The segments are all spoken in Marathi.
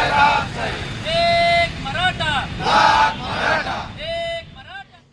एक मराठा, एक मराठा.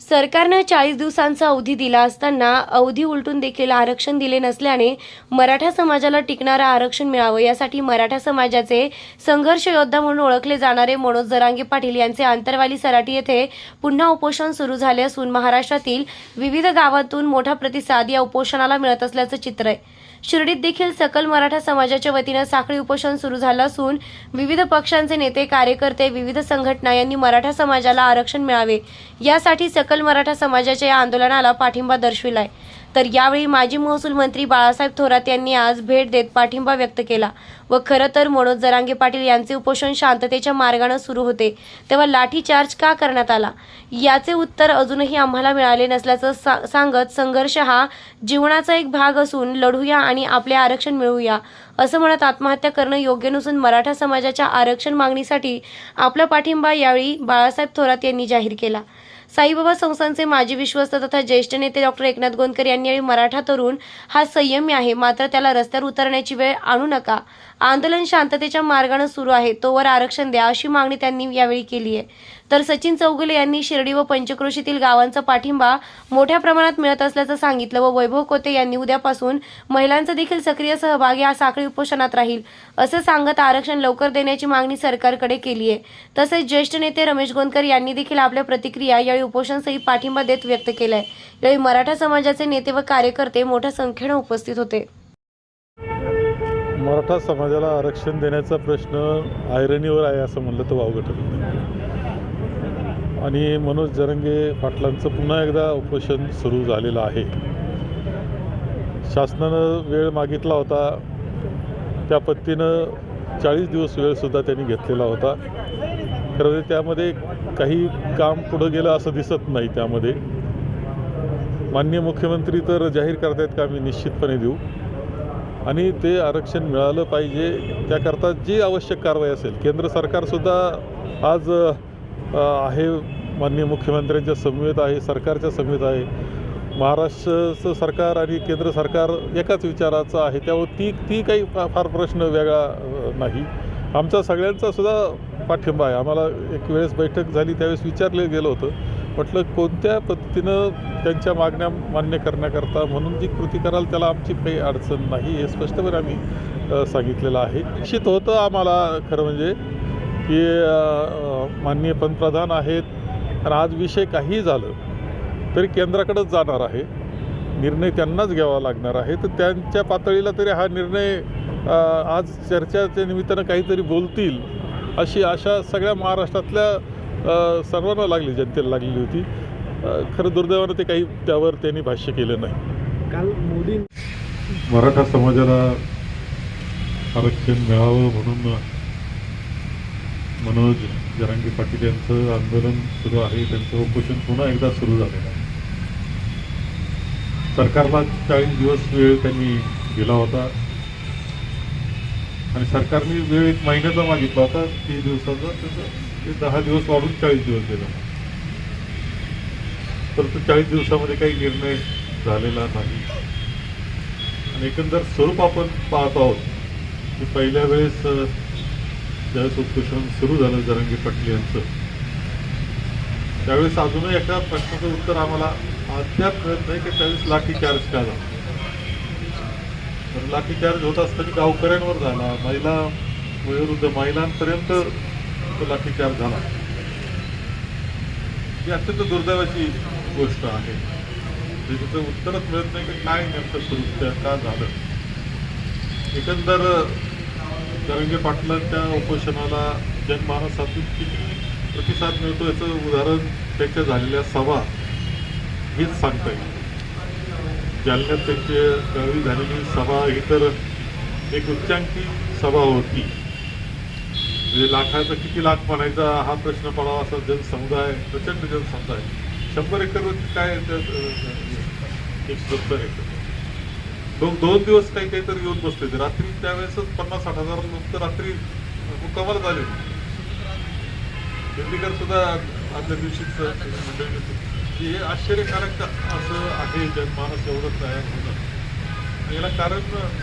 सरकारनं 40 दिवसांचा अवधी दिला असताना अवधी उलटून देखील आरक्षण दिले नसल्याने मराठा समाजाला टिकणारं आरक्षण मिळावं यासाठी मराठा समाजाचे संघर्ष योद्धा म्हणून ओळखले जाणारे मनोज जरांगे पाटील यांचे आंतरवाली सराटी येथे पुन्हा उपोषण सुरू झाले असून महाराष्ट्रातील विविध गावातून मोठा प्रतिसाद या उपोषणाला मिळत असल्याचं चित्र आहे. शिर्डीत देखील सकल मराठा समाजाच्या वतीनं साखळी उपोषण सुरू झालं असून विविध पक्षांचे नेते, कार्यकर्ते, विविध संघटना यांनी मराठा समाजाला आरक्षण मिळावे यासाठी सकल मराठा समाजाच्या या आंदोलनाला पाठिंबा दर्शविलाय. तर यावेळी माजी महसूल मंत्री बाळासाहेब थोरात यांनी आज भेट देत पाठिंबा व्यक्त केला व खरं तर मनोज जरांगे पाटील यांचे उपोषण शांततेच्या मार्गाने सुरू होते तेव्हा लाठीचार्ज का करण्यात आला याचे उत्तर अजूनही आम्हाला मिळाले नसल्याचं सांगत संघर्ष हा जीवनाचा एक भाग असून लढूया आणि आपले आरक्षण मिळवूया असं म्हणत आत्महत्या करणं योग्य नसून मराठा समाजाच्या आरक्षण मागणीसाठी आपला पाठिंबा यावेळी बाळासाहेब थोरात यांनी जाहीर केला. साईबाबा संस्थांचे माजी विश्वस्त तथा ज्येष्ठ नेते डॉक्टर एकनाथ गोंदकर यांनी यावेळी मराठा तरुण हा संयमी आहे, मात्र त्याला रस्त्यावर उतरण्याची वेळ आणू नका. आंदोलन शांततेच्या मार्गाने सुरू आहे, तोवर आरक्षण द्या अशी मागणी त्यांनी यावेळी केली आहे. तर सचिन चौगुले यांनी शिर्डी व पंचक्रोशीतील गावांचा पाठिंबा मोठ्या प्रमाणात मिळत असल्याचं सांगितलं व वैभव कोते यांनी उद्यापासून महिलांचा देखील सक्रिय सहभाग या साखळी उपोषणात राहील असं सांगत आरक्षण लवकर देण्याची मागणी सरकारकडे केली आहे. तसेच ज्येष्ठ नेते रमेश गोंदकर यांनी देखील आपल्या प्रतिक्रिया यावेळी उपोषणासही पाठिंबा देत व्यक्त केलाय. यावेळी मराठा समाजाचे नेते व कार्यकर्ते मोठ्या संख्येने उपस्थित होते. मराठा समाजाला आरक्षण देण्याचा प्रश्न ऐरणीवर आहे असं म्हणलं तर वावगं ठरत नाही. आणि मनोज जरांगे पाटलांचं पुन्हा एकदा उपोषण सुरू झालेलं आहे. शासनानं वेळ मागितला होता, त्या पद्धतीनं 40 दिवस वेळसुद्धा त्यांनी घेतलेला होता. खरं त्यामध्ये काही काम पुढं गेलं असं दिसत नाही. त्यामध्ये माननीय मुख्यमंत्री तर जाहीर करतायत का आम्ही निश्चितपणे देऊ आणि ते आरक्षण मिळालं पाहिजे. त्याकरता जी आवश्यक कारवाई असेल, केंद्र सरकारसुद्धा आज आहे, माननीय मुख्यमंत्र्यांच्या समवेत आहे, सरकारच्या समवेत आहे. महाराष्ट्राचं सरकार आणि केंद्र सरकार एकाच विचाराचं आहे, त्यामुळे ती काही फार प्रश्न वेगळा नाही. आमचा सगळ्यांचा सुद्धा पाठिंबा आहे. आम्हाला एक वेळेस बैठक झाली त्यावेळेस विचारलं गेलं होतं, म्हटलं कोणत्या पद्धतीनं त्यांच्या मागण्या मान्य करण्याकरता म्हणून जी कृती कराल त्याला आमची काही अडचण नाही, हे स्पष्टपणे आम्ही सांगितलेलं आहे. निश्चित होतं आम्हाला खरं म्हणजे की माननीय पंतप्रधान आहेत आणि आज विषय काही झालं तरी केंद्राकडेच जाणार आहे, निर्णय त्यांनाच घ्यावा लागणार आहे. तर त्यांच्या पातळीला तरी हा निर्णय आज चर्चेच्या निमित्तानं काहीतरी बोलतील अशी आशा सगळ्या महाराष्ट्रातल्या सर्वांना लागली, जनतेला लागलेली होती. खरं दुर्दैवानं ते काही त्यावर त्यांनी भाष्य केलं नाही. काल मोदी मराठा समाजाला आरक्षण मिळावं म्हणून मनोज जरांगे पाटील यांचं आंदोलन सुरू आहे, त्यांचं उपोषण पुन्हा एकदा सुरू झालेलं आहे. सरकारला 40 दिवस वेळ त्यांनी दिला होता आणि सरकारने वेळ 1 महिन्याचा मागितला होता, 30 दिवसाचा. ते 10 दिवस वाढून 40 दिवस दिला. परंतु 40 दिवसामध्ये काही निर्णय झालेला नाही. आणि एकंदर स्वरूप आपण पाहत आहोत की पहिल्या वेळेस ज्यावेळेस उपोषण सुरू झालं जरांगे पाटील यांचं, त्यावेळेस अजूनही एका प्रश्नाचं उत्तर आम्हाला अद्याप मिळत नाही की त्यावेळेस लाठीचार्ज का झाला. तर लाठीचार्ज होत असताना गावकऱ्यांवर झाला, महिला विरुद्ध महिलांपर्यंत तो लाठीचार्ज झाला. ही अत्यंत दुर्दैवाची गोष्ट आहे. त्याचं उत्तरच मिळत नाही की काय नेमकं सुरू का झालं. एकंदर जरांगे पाटलांच्या उपोषणाला जनमानसातून किती प्रतिसाद मिळतो याचं उदाहरण त्यांच्या झालेल्या सभा हेच सांगता येईल. जालन्यात त्यांची त्यावेळी झालेली सभा ही तर एक उच्चांकी सभा होती. म्हणजे लाखाचा किती लाख म्हणायचा हा प्रश्न पडावा असा जनसमुदाय, प्रचंड जनसमुदाय. 100 एकरवरती काय 170 एकर. 2 दिवस काहीतरी येऊन बसले ते. रात्री त्यावेळेसच 50-60 हजार लोक तर रात्री मुक्कामाला झाले. दिल्लीकर सुद्धा आदल्या दिवशीच मंडळी की हे आश्चर्यकारक असं आहे जनमानस एवढं तयार होणं. याला कारण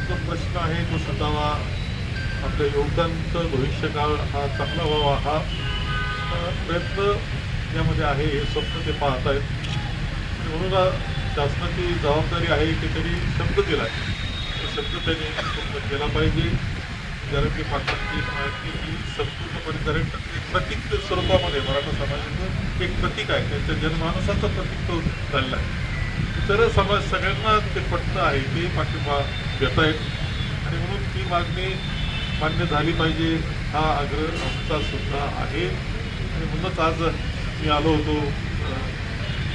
जो प्रश्न आहे तो सुटावा, आपल्या योगदानचं भविष्यकाळ हा चांगला व्हावा हा प्रयत्न यामध्ये आहे, हे स्वप्न ते पाहत आहेत. म्हणून शासनाची जबाबदारी आहे की त्यांनी शब्द दिला आहे, तो शब्द त्यांनी पूर्ण केला पाहिजे. जरंगे पाटलांची माहिती ही संपूर्णपणे एक प्रतीक स्वरूपामध्ये मराठा समाजाचं एक प्रतीक आहे, त्यांच्या जनमानसाचं प्रतीक तो झालेला आहे. इतर समाज सगळ्यांना ते पटणं आहे, ते पाठिंबा देत आहेत आणि म्हणून ती मागणी मान्य झाली पाहिजे हा आग्रह आमचा सुद्धा आहे. आणि म्हणूनच आज मी आलो होतो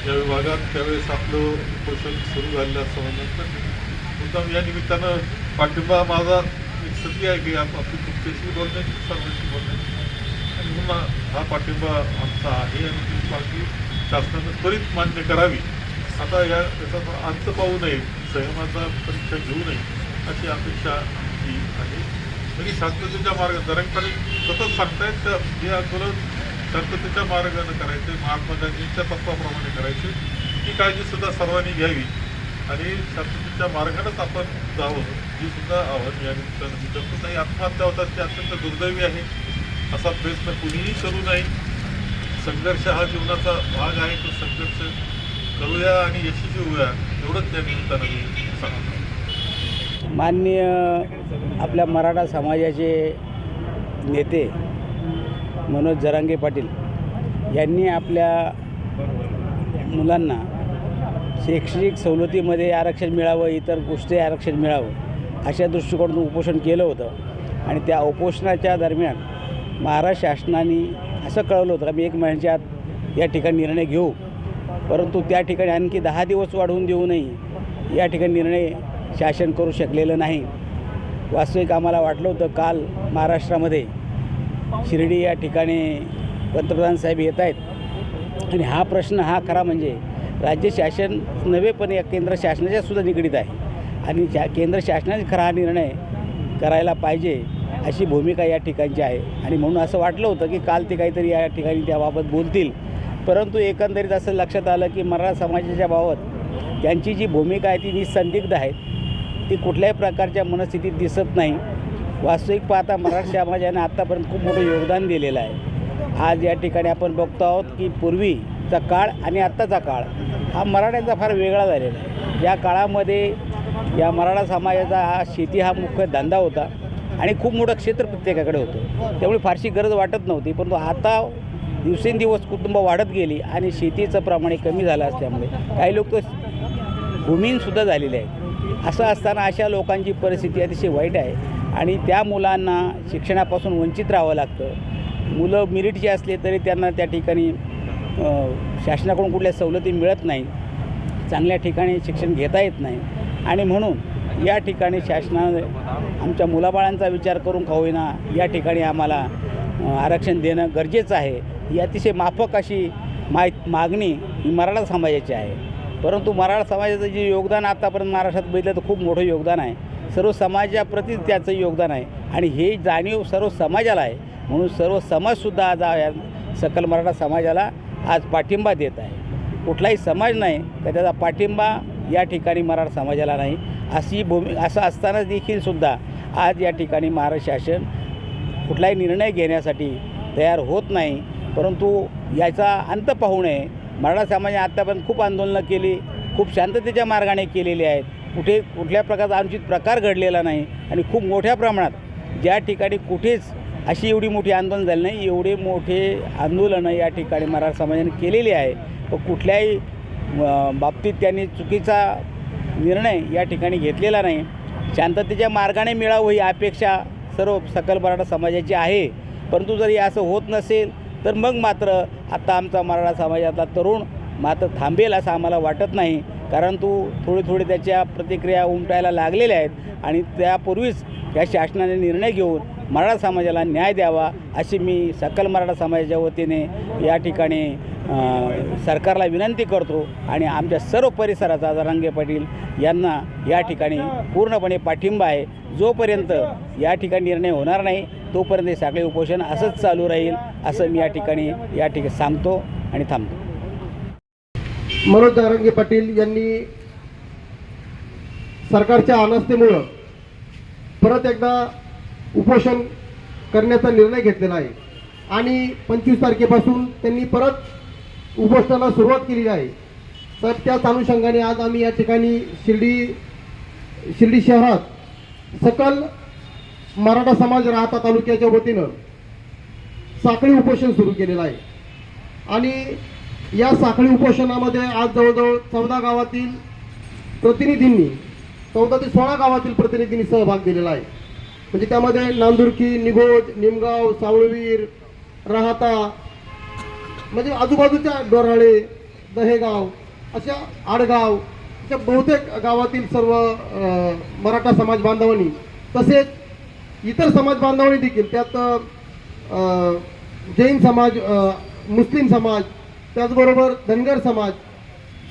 या विभागात, त्यावेळेस आपलं उपोषण सुरू झालेलं असल्यानंतर मुद्दाम या निमित्तानं पाठिंबा माझा एक संधी आहे की आपली तुमच्याशी बोलण्याची, सर्वांशी बोलण्याची, आणि म्हणून हा पाठिंबा आमचा आहे आणि ती मागणी शासनानं त्वरित मान्य करावी. आता याचा अंत पाहू नये, संयमाचा परीक्षा घेऊ नये अशी अपेक्षा ही आहे. तरी शांततेच्या मार्गात जरंगे सतत सांगतायत तर हे आंदोलन शांततेच्या मार्गानं करायचे, महात्मा गांधींच्या तत्वाप्रमाणे करायचे, ही काळजीसुद्धा सर्वांनी घ्यावी आणि शांततेच्या मार्गानंच आपण जावं, ही सुद्धा आव्हान या निमित्तानं मी करतो. काही आत्महत्या होतात ते अत्यंत दुर्दैवी आहे, असा प्रयत्न कुणीही करू नये. संघर्ष हा जीवनाचा भाग आहे, तो संघर्ष करूया आणि यशस्वी होऊया, एवढंच त्या निमित्तानं मी सांगतो. माननीय आपल्या मराठा समाजाचे नेते मनोज जरांगे पाटील यांनी आपल्या मुलांना शैक्षणिक सवलतीमध्ये आरक्षण मिळावं, इतर गोष्टी आरक्षण मिळावं अशा दृष्टिकोनातून उपोषण केलं होतं. आणि त्या उपोषणाच्या दरम्यान महाराष्ट्र शासनाने असं कळवलं होतं की मी 1 महिन्याच्या आत या ठिकाणी निर्णय घेऊ, परंतु त्या ठिकाणी आणखी 10 दिवस वाढवून देऊनही या ठिकाणी निर्णय शासन करू शकलेलं नाही. वास्तविक आम्हाला वाटलं होतं काल महाराष्ट्रामध्ये शिर्डी या ठिकाणी पंतप्रधान साहेब येत आहेत आणि हा प्रश्न हा खरा म्हणजे राज्य शासन नव्हे पण या केंद्र शासनाच्या सुद्धा निगडीत आहे आणि केंद्र शासनाने खरा हा निर्णय करायला पाहिजे अशी भूमिका या ठिकाणची आहे. आणि म्हणून असं वाटलं होतं की काल ते काहीतरी या ठिकाणी त्याबाबत बोलतील, परंतु एकंदरीत असं लक्षात आलं की मराठा समाजाच्या बाबत त्यांची जी भूमिका आहे ती निसंदिग्ध आहे, ती कुठल्याही प्रकारच्या मनस्थितीत दिसत नाही. वास्तविक पाहता मराठा समाजाने आत्तापर्यंत खूप मोठं योगदान दिलेलं आहे. आज या ठिकाणी आपण बघतो आहोत की पूर्वीचा काळ आणि आत्ताचा काळ हा मराठ्यांचा फार वेगळा झालेला आहे. या काळामध्ये या मराठा समाजाचा हा शेती हा मुख्य धंदा होता आणि खूप मोठं क्षेत्र प्रत्येकाकडे होतं, त्यामुळे फारशी गरज वाटत नव्हती. परंतु आता दिवसेंदिवस कुटुंब वाढत गेली आणि शेतीचं प्रमाण कमी झालं असल्यामुळे काही लोक तर भूमीहीनसुद्धा झालेले आहेत. असं असताना अशा लोकांची परिस्थिती अतिशय वाईट आहे आणि त्या मुलांना शिक्षणापासून वंचित राहावं लागतं. मुलं मेरिटची असले तरी त्यांना त्या ठिकाणी शासनाकडून कुठल्या सवलती मिळत नाही, चांगल्या ठिकाणी शिक्षण घेता येत नाही. आणि म्हणून या ठिकाणी शासनानं आमच्या मुलाबाळांचा विचार करून का होईना या ठिकाणी आम्हाला आरक्षण देणं गरजेचं आहे. ही अतिशय माफक अशी मागणी ही मराठा समाजाची आहे. परंतु मराठा समाजाचं जे योगदान आतापर्यंत महाराष्ट्रात बघितलं तर खूप मोठं योगदान आहे, सर्व समाजाप्रती त्याचं योगदान आहे आणि हे जाणीव सर्व समाजाला आहे. म्हणून सर्व समाजसुद्धा आज या सकल मराठा समाजाला आज पाठिंबा देत आहे. कुठलाही समाज नाही तर त्याचा पाठिंबा या ठिकाणी मराठा समाजाला नाही. असं असताना देखील सुद्धा आज या ठिकाणी महाराष्ट्र शासन कुठलाही निर्णय घेण्यासाठी तयार होत नाही. परंतु याचा अंत पाहू नये. मराठा समाजाने आत्तापर्यंत खूप आंदोलनं केली, खूप शांततेच्या मार्गाने केलेली आहेत. कुठल्या प्रकारचा अनुचित प्रकार घडलेला नाही आणि खूप मोठ्या प्रमाणात ज्या ठिकाणी कुठेच अशी एवढी मोठी आंदोलन झाली नाही, एवढे मोठे आंदोलनं या ठिकाणी मराठा समाजाने केलेली आहे. व कुठल्याही बाबतीत त्यांनी चुकीचा निर्णय या ठिकाणी घेतलेला नाही. शांततेच्या मार्गाने मिळावं ही अपेक्षा सर्व सकल मराठा समाजाची आहे. परंतु जर असं होत नसेल तर मग मात्र आता आमचा मराठा समाजातला तरुण मात्र थांबेल असं आम्हाला वाटत नाही. कारण थोडी त्याच्या प्रतिक्रिया उमटायला लागलेल्या आहेत आणि त्यापूर्वीच या शासनाने निर्णय घेऊन मराठा समाजाला न्याय द्यावा अशी मी सकल मराठा समाजाच्या वतीने या ठिकाणी सरकारला विनंती करतो. आणि आमच्या सर्व परिसराचा जरांगे पाटील यांना या ठिकाणी पूर्णपणे पाठिंबा आहे. जोपर्यंत या ठिकाणी निर्णय होणार नाही तोपर्यंत हे सगळे उपोषण असंच चालू राहील असं मी या ठिकाणी सांगतो आणि थांबतो. मनोज जरांगे पाटील यांनी सरकारच्या अनास्थेमुळं परत एकदा उपोषण करण्याचा निर्णय घेतलेला आहे आणि 25 तारखेपासून त्यांनी परत उपोषणाला सुरुवात केलेली आहे. तर त्याच अनुषंगाने आज आम्ही या ठिकाणी शिर्डी शहरात सकल मराठा समाज राहता तालुक्याच्या वतीनं साखळी उपोषण सुरू केलेलं आहे आणि या साखळी उपोषणामध्ये आज जवळजवळ 14 गावातील प्रतिनिधींनी 14 ते 16 गावातील प्रतिनिधींनी सहभाग दिलेला आहे. म्हणजे त्यामध्ये नांदुर्की, निघोज, निमगाव, सावळवीर, राहता म्हणजे आजूबाजूच्या डोराळे, दहेगाव अशा आडगाव अशा बहुतेक गावातील सर्व मराठा समाज बांधवांनी तसेच इतर समाज बांधवांनी देखील त्यात जैन समाज, मुस्लिम समाज, त्याचबरोबर धनगर समाज,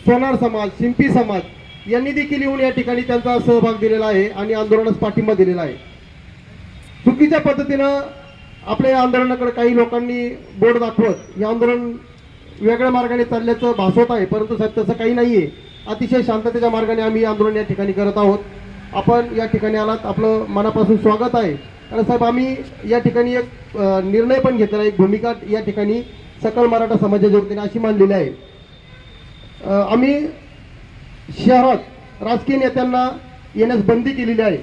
सोनार समाज, शिंपी समाज यांनी देखील येऊन या ठिकाणी त्यांचा सहभाग दिलेला आहे आणि आंदोलनास पाठिंबा दिलेला आहे. चुकीच्या पद्धतीनं आपल्या या आंदोलनाकडे काही लोकांनी बोट दाखवत हे आंदोलन वेगळ्या मार्गाने चालल्याचं भासवत आहे, परंतु साहेब तसं काही नाही आहे. अतिशय शांततेच्या मार्गाने आम्ही आंदोलन या ठिकाणी करत आहोत. आपण या ठिकाणी आलात, आपलं मनापासून स्वागत आहे. आणि साहेब आम्ही या ठिकाणी एक निर्णय पण घेतलेला आहे, एक भूमिका या ठिकाणी सकल मराठा समाजाच्या वतीने अशी मांडलेली आहे. आम्ही शहरात राजकीय नेत्यांना येण्यास बंदी केलेली आहे,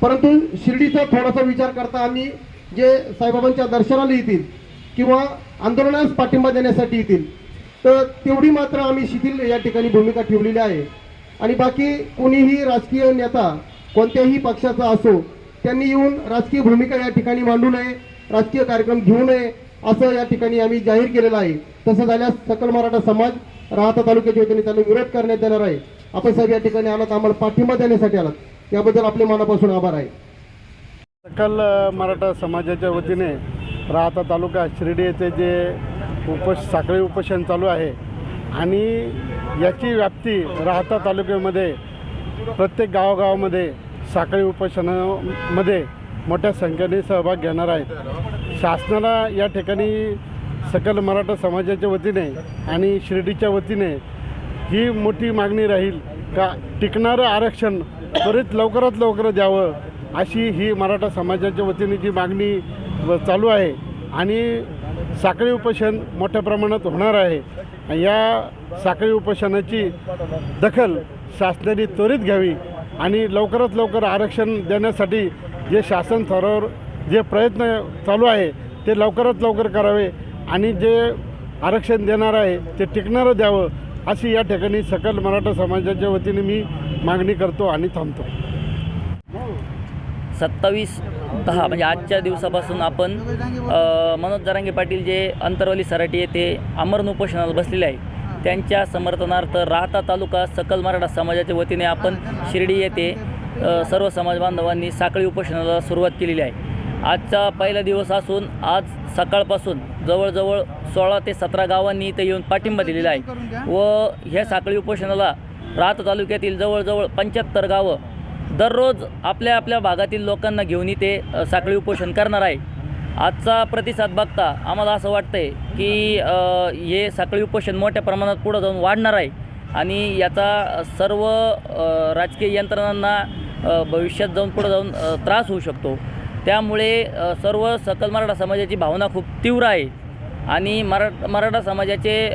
परंतु शिर्डीचा थोडासा विचार करता आम्ही जे साईबाबांच्या दर्शनाला येतील किंवा आंदोलनास पाठिंबा देण्यासाठी येतील तर तेवढी मात्र आम्ही शिथिल या ठिकाणी भूमिका ठेवलेली आहे. आणि बाकी कोणीही राजकीय नेता कोणत्याही पक्षाचा असो त्यांनी येऊन राजकीय भूमिका या ठिकाणी मांडू नये, राजकीय कार्यक्रम घेऊ नये असं या ठिकाणी आम्ही जाहीर केलेलं आहे. तसं झाल्यास सकल मराठा समाज राहता तालुक्याच्या वतीने त्यांना विरोध करण्यात येणार आहे. आपण साहेब या ठिकाणी आलात, आम्हाला पाठिंबा देण्यासाठी आलात, याबद्दल आपले मनापासून आभार आहे. सकल मराठा समाजाच्या वतीने राहता तालुका शिर्डी येथे जे साखळी उपोषण चालू आहे आणि याची व्याप्ती राहता तालुक्यामध्ये प्रत्येक गावागावामध्ये साखळी उपोषणामध्ये मोठ्या संख्येने सहभाग घेणार आहेत. शासनाला या ठिकाणी सकल मराठा समाजाच्या वतीने आणि शिर्डीच्या वतीने ही मोठी मागणी राहील का टिकणारं आरक्षण त्वरित लवकरात लवकर द्यावं अशी ही मराठा समाजाच्या वतीने जी मागणी चालू आहे आणि साखळी उपोषण मोठ्या प्रमाणात होणार आहे. या साखळी उपोषणाची दखल शासनाने त्वरित घ्यावी आणि लवकरात लवकर आरक्षण देण्यासाठी जे शासन स्तरावर जे प्रयत्न चालू आहे ते लवकरात लवकर करावे आणि जे आरक्षण देणार आहे ते टिकणारं द्यावं अशी या ठिकाणी सकल मराठा समाजाच्या वतीने मी मागणी करतो आणि थांबतो. 27/10 म्हणजे आजच्या दिवसापासून आपण मनोज जरांगे पाटील जे अंतरवली सराटी येथे आमरण उपोषणाला बसलेले आहे त्यांच्या समर्थनार्थ राहता तालुका सकल मराठा समाजाच्या वतीने आपण शिर्डी येथे सर्व समाज बांधवांनी साखळी उपोषणाला सुरुवात केलेली आहे. आजचा पहिला दिवस असून आज सकाळपासून जवळजवळ 16 ते 17 गावांनी इथे येऊन पाठिंबा दिलेला आहे व ह्या साखळी उपोषणाला राहता तालुक्यातील जवळजवळ 75 गावं दररोज आपल्या आपल्या भागातील लोकांना घेऊन इथे साखळी उपोषण करणार आहे. आजचा प्रतिसाद बघता आम्हाला असं वाटतंय की हे साखळी उपोषण मोठ्या प्रमाणात पुढं जाऊन वाढणार आहे आणि याचा सर्व राजकीय यंत्रणांना भविष्यात जाऊन पुढं जाऊन त्रास होऊ शकतो. त्यामुळे सर्व सकल मराठा समाजाची भावना खूप तीव्र आहे आणि मराठा समाजाचे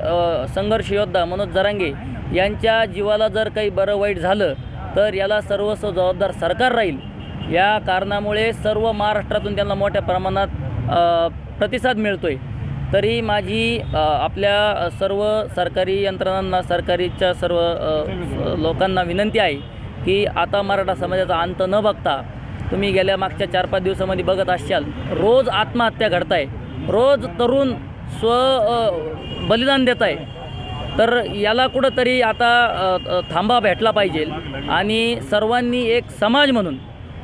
संघर्ष योद्धा मनोज जरांगे यांच्या जीवाला जर काही बरं वाईट झालं तर याला सर्वस्व जबाबदार सरकार राहील. या कारणामुळे सर्व महाराष्ट्रातून त्यांना मोठ्या प्रमाणात प्रतिसाद मिळतो आहे. तरी माझी आपल्या सर्व सरकारी यंत्रणांना सरकारीच्या सर्व लोकांना विनंती आहे की आता मराठा समाजाचा अंत न बघता तुम्ही गेल्या मागच्या 4-5 दिवसामध्ये बघत असाल रोज आत्महत्या घडत आहे, रोज तरुण बलिदान देत आहे. तर याला कुठंतरी आता थांबा भेटला पाहिजे आणि सर्वांनी एक समाज म्हणून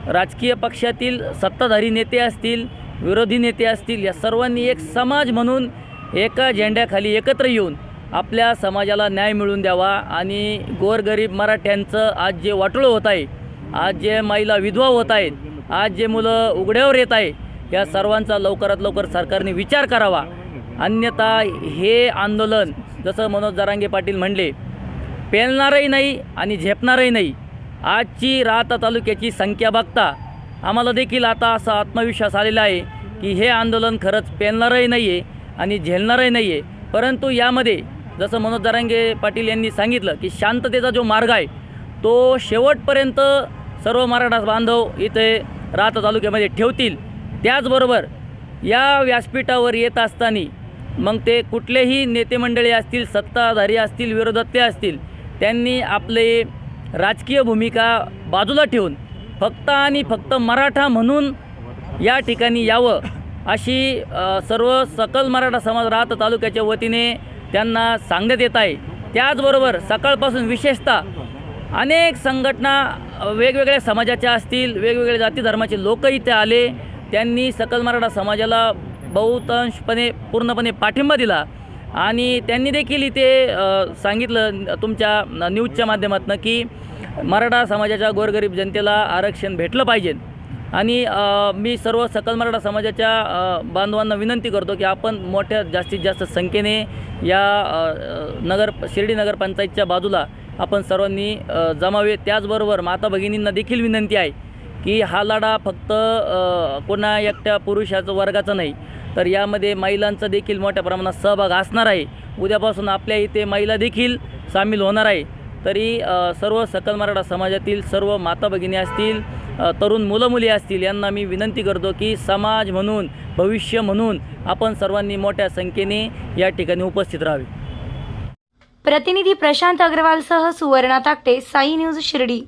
राजकीय पक्षातील सत्ताधारी नेते असतील, विरोधी नेते असतील, या सर्वांनी एक समाज म्हणून एका झेंड्याखाली एकत्र येऊन आपल्या समाजाला न्याय मिळवून द्यावा आणि गोरगरीब मराठ्यांचं आज जे वाटोळं होत आहे, आज जे महिला विधवा होत आहेत, आज जे मुलं उघड्यावर येत आहे, या सर्वांचा लवकरात लवकर सरकारने विचार करावा. अन्यथा हे आंदोलन जसं मनोज जरांगे पाटील म्हणले पेलणारही नाही आणि झेपणारही नाही. आजची राहता तालुक्याची संख्या बघता आम्हाला देखील आता असा आत्मविश्वास आलेला आहे की हे आंदोलन खरंच पेलणारही नाही आहे आणि झेलणारही नाही आहे. परंतु यामध्ये जसं मनोज जरांगे पाटील यांनी सांगितलं की शांततेचा जो मार्ग आहे तो शेवटपर्यंत सर्व मराठा बांधव इथे राहता तालुक्यामध्ये ठेवतील. त्याचबरोबर या व्यासपीठावर येत असताना मग ते कुठलेही नेते मंडळी असतील, सत्ताधारी असतील, विरोधातले असतील, त्यांनी आपले राजकीय भूमिका बाजूला ठेवून फक्त आणि फक्त मराठा म्हणून या ठिकाणी यावं अशी सर्व सकल मराठा समाज राहता तालुक्याच्या वतीने त्यांना सांगण्यात येत आहे. त्याचबरोबर सकाळपासून विशेषतः अनेक संघटना वेगवेगळ्या समाजाच्या असतील, वेगवेगळ्या जाती धर्माचे लोक इथे आले. त्यांनी सकल मराठा समाजाला बहुतांशपणे पूर्णपणे पाठिंबा दिला आणि त्यांनी देखील इथे सांगितलं तुमच्या न्यूजच्या माध्यमातून की मराठा समाजाच्या गोरगरीब जनतेला आरक्षण भेटलं पाहिजे. आणि मी सर्व सकल मराठा समाजाच्या बांधवांना विनंती करतो की आपण मोठ्या जास्तीत जास्त संख्येने या शिर्डी नगरपंचायतच्या बाजूला आपण सर्वांनी जमावे. त्याचबरोबर माता भगिनींना देखील विनंती आहे की हा लढा फक्त कोणा एकट्या पुरुषाचं वर्गाचा नाही, तर यामध्ये महिलांचा देखील मोठ्या प्रमाणात सहभाग असणार आहे. उद्यापासून आपल्या इथे महिला देखील सामील होणार आहे. तरी सर्व सकल मराठा समाजातील सर्व माता भगिनी असतील, तरुण मुलं मुली असतील, यांना मी विनंती करतो की समाज म्हणून, भविष्य म्हणून आपण सर्वांनी मोठ्या संख्येने या ठिकाणी उपस्थित राहावे. प्रतिनिधी प्रशांत अग्रवालसह सुवर्णा ताकटे, साई न्यूज शिर्डी.